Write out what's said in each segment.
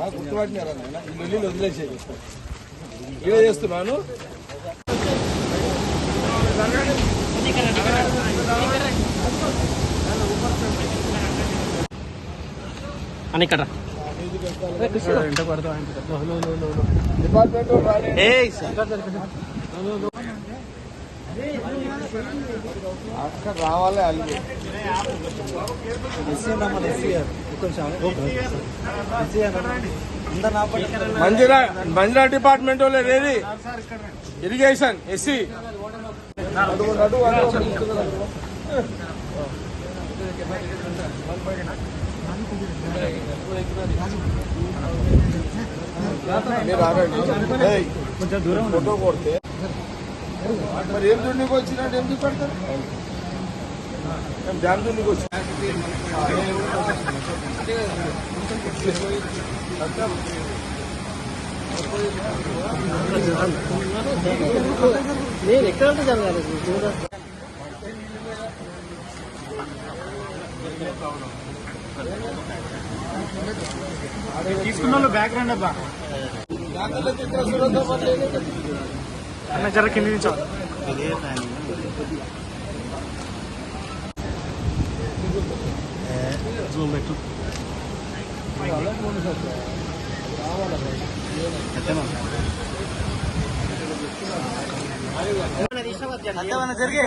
గుర్తుపట్టినారా ఇల్లు వదిలేసేది ఇదే చేస్తున్నాను. అని ఇక్కడ అక్కడ రావాలి అల్లు మంజరా డిపార్ట్మెంట్ వాళ్ళు ఏది ఇరిగేషన్ ఎస్సీ కొంచెం దూరం ఫోటో కొడితే మరి ఏం దుండికి వచ్చినట్టు ఏం చూపెడతారు? డ్యామ్ దుండికి వచ్చి నేను ఎక్కడ జరగాలి తీసుకున్న వాళ్ళు బ్యాక్గ్రౌండ్ అబ్బా అన్న జర కింది నుంచి జూమ్ పెట్టు జరిగే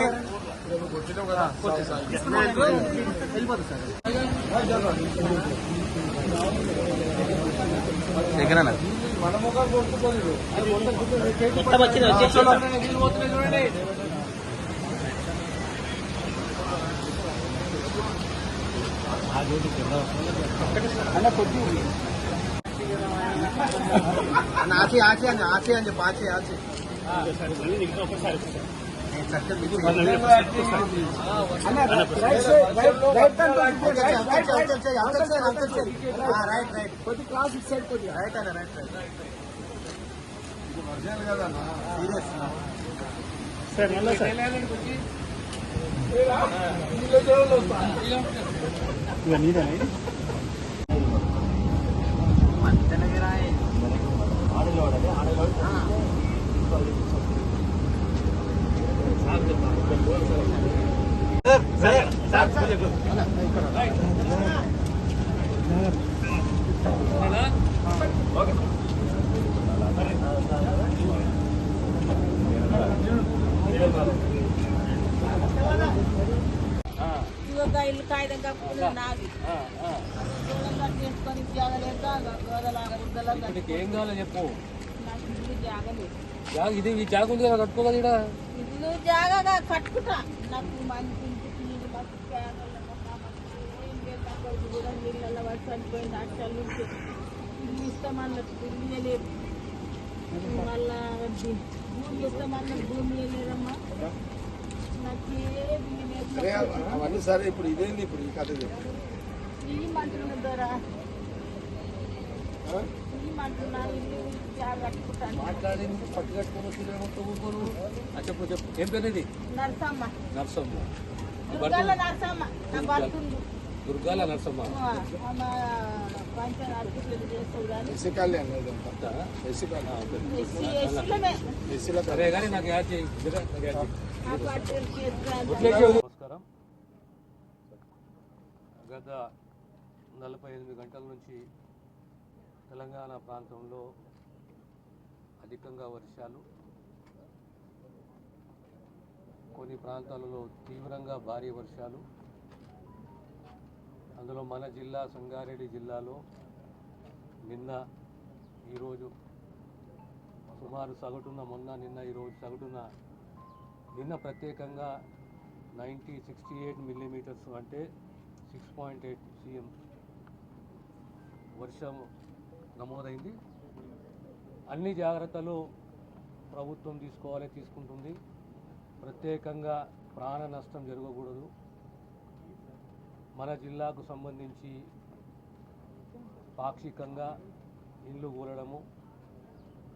వెళ్ళిపోతుంది సార్ ఆచి ఆచి అని ఆచి అని చెప్పి ఆచి ఆచి కొద్ది క్లాస్ ఇటు సైడ్ కొద్దిగా రైట్ అన్న రైట్ రైట్ ఒరిజినల్ కదా సీరియస్ సార్ ఎలా సార్ నీదేనా ఆడలో ఆడలో ఇల్లు కాగితం కప్పుకుని నాది చేసుకొని ఏం కావాలో చెప్పు. నాకు ఇల్లు జాగలేదు. ఇది ఈ జాగ ఉంది కదా కట్టుకోగల ఇల్లు జాగా కట్టుకుంటా. నాకు మంచి నీళ్ళు మాకు కూడా నీళ్ళ పడి చనిపోయింది. అక్షలు నుంచి ఇల్లు ఇస్తామన్నట్టు ఇల్లు లేదు. మళ్ళా భూమి ఇస్తామన్నట్టు భూమి లేదమ్మా. నాకు అవన్నీ సరే. ఇప్పుడు ఇదేంది ఇప్పుడు ఈ కథ ఈ మంటున్న ద్వారా ఈ మంటున్నా ఇల్లు కట్టుకుంటాను. మాట్లాడింది పట్టు కట్టుకోను. చెప్పు చెప్పు ఏం పేరు ఇది? నరసమ్మ. నరసమ్మ. దుర్గాల నరసమ్మ. నా భర్తుంది దుర్గాల నరసమ్మ. సరే కానీ నాకు యాడ్ చేయి. నమస్కారం. గత 48 గంటల నుంచి తెలంగాణ ప్రాంతంలో అధికంగా వర్షాలు, కొన్ని ప్రాంతాలలో తీవ్రంగా భారీ వర్షాలు. అందులో మన జిల్లా సంగారెడ్డి జిల్లాలో నిన్న ఈరోజు సుమారు సగటున నిన్న ఈరోజు సగటున నిన్న ప్రత్యేకంగా 68 మిల్లీమీటర్స్ అంటే 6.8 cm వర్షం నమోదైంది. అన్ని జాగ్రత్తలు ప్రభుత్వం తీసుకుంటుంది. ప్రత్యేకంగా ప్రాణ నష్టం జరగకూడదు. మన జిల్లాకు సంబంధించి పాక్షికంగా ఇండ్లు కూలడము,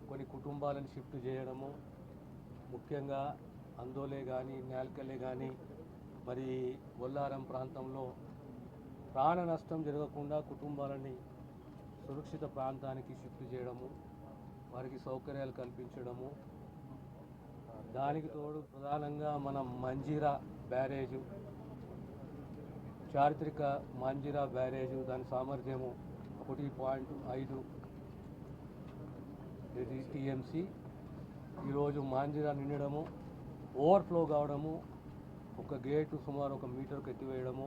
కొన్ని కుటుంబాలను షిఫ్ట్ చేయడము, ముఖ్యంగా అందోలే కానీ నేల్కలే కానీ మరి బొల్లారం ప్రాంతంలో ప్రాణ నష్టం జరగకుండా కుటుంబాలని సురక్షిత ప్రాంతానికి షిఫ్ట్ చేయడము, వారికి సౌకర్యాలు కల్పించడము, దానికి తోడు ప్రధానంగా మన మంజీరా బ్యారేజు, చారిత్రక మంజీరా బ్యారేజు, దాని సామర్థ్యము 1.5 టీఎంసీ. ఈరోజు మంజీరా నిండడము, ఓవర్ఫ్లో కావడము, ఒక గేటు సుమారు 1 మీటర్కు ఎత్తివేయడము,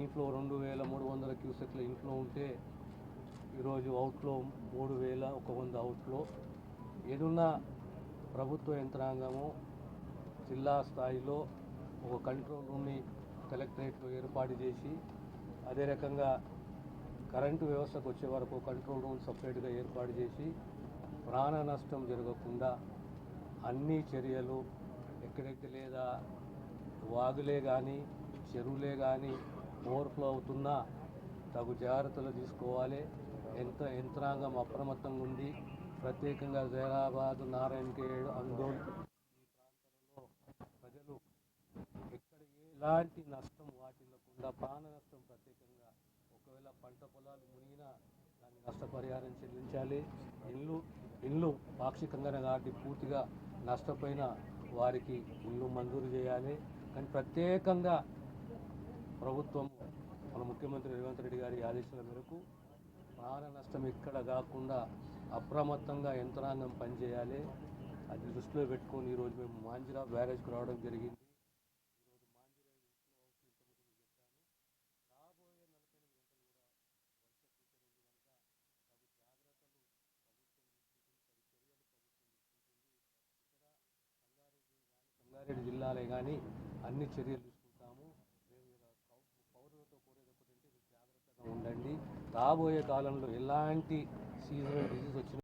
ఇన్ఫ్లో 2300 క్యూసెక్ల ఇన్ఫ్లో ఉంటే ఈరోజు అవుట్ఫ్లో 3100 అవుట్ఫ్లో. ఏదున్న ప్రభుత్వ యంత్రాంగము జిల్లా స్థాయిలో ఒక కంట్రోల్ రూమ్ని కలెక్టరేట్లో ఏర్పాటు చేసి, అదే రకంగా కరెంటు వ్యవస్థకు వచ్చే వరకు కంట్రోల్ రూమ్ సపరేట్గా ఏర్పాటు చేసి ప్రాణ నష్టం జరగకుండా అన్ని చర్యలు ఎక్కడెక్కడ లేదా వాగులే కానీ చెరువులే కానీ ఓవర్ఫ్లో అవుతున్నా తగు జాగ్రత్తలు తీసుకోవాలి. యంత్రాంగం అప్రమత్తంగా ఉంది. ప్రత్యేకంగా జైరాబాద్, నారాయణఖేడ్, అందోల్ ఈ ప్రాంతాలలో ప్రజలు ఎక్కడ ఎలాంటి నష్టం వాటిల్లకుండా ప్రాణ నష్టం ప్రత్యేకంగా ఒకవేళ పంట పొలాలు మునిగినా దానికి నష్టపరిహారం చెల్లించాలి. ఇల్లు పాక్షికంగానే కాబట్టి పూర్తిగా నష్టపోయిన వారికి ఇల్లు మంజూరు చేయాలి. కానీ ప్రత్యేకంగా ప్రభుత్వం మన ముఖ్యమంత్రి రేవంత్ రెడ్డి గారి ఆదేశాల మేరకు ప్రాణ నష్టం ఎక్కడ కాకుండా అప్రమత్తంగా యంత్రాంగం పనిచేయాలి. అది దృష్టిలో పెట్టుకొని ఈరోజు మేము మాంజిరా బ్యారేజ్కి రావడం జరిగింది. ఈరోజు మాంజిరా ఇంట్లో ఇంతకుముందు చెప్పాను, రాబోయే 48 గంటలు కూడా వర్ష సూచన ఉంది కనుక తగు జాగ్రత్తలు ప్రభుత్వం తీసుకుంటుంది, తగు చర్యలు ప్రభుత్వం తీసుకుంటుంది. ఇక్కడ సంగారెడ్డి జిల్లాలే కానీ అన్ని చర్యలు తీసుకుంటాము. మేము పౌరులతో కోరేది ఒకటంటే జాగ్రత్తగా ఉండండి. రాబోయే కాలంలో ఎలాంటి సీజనల్ డిసీజ్ వచ్చినా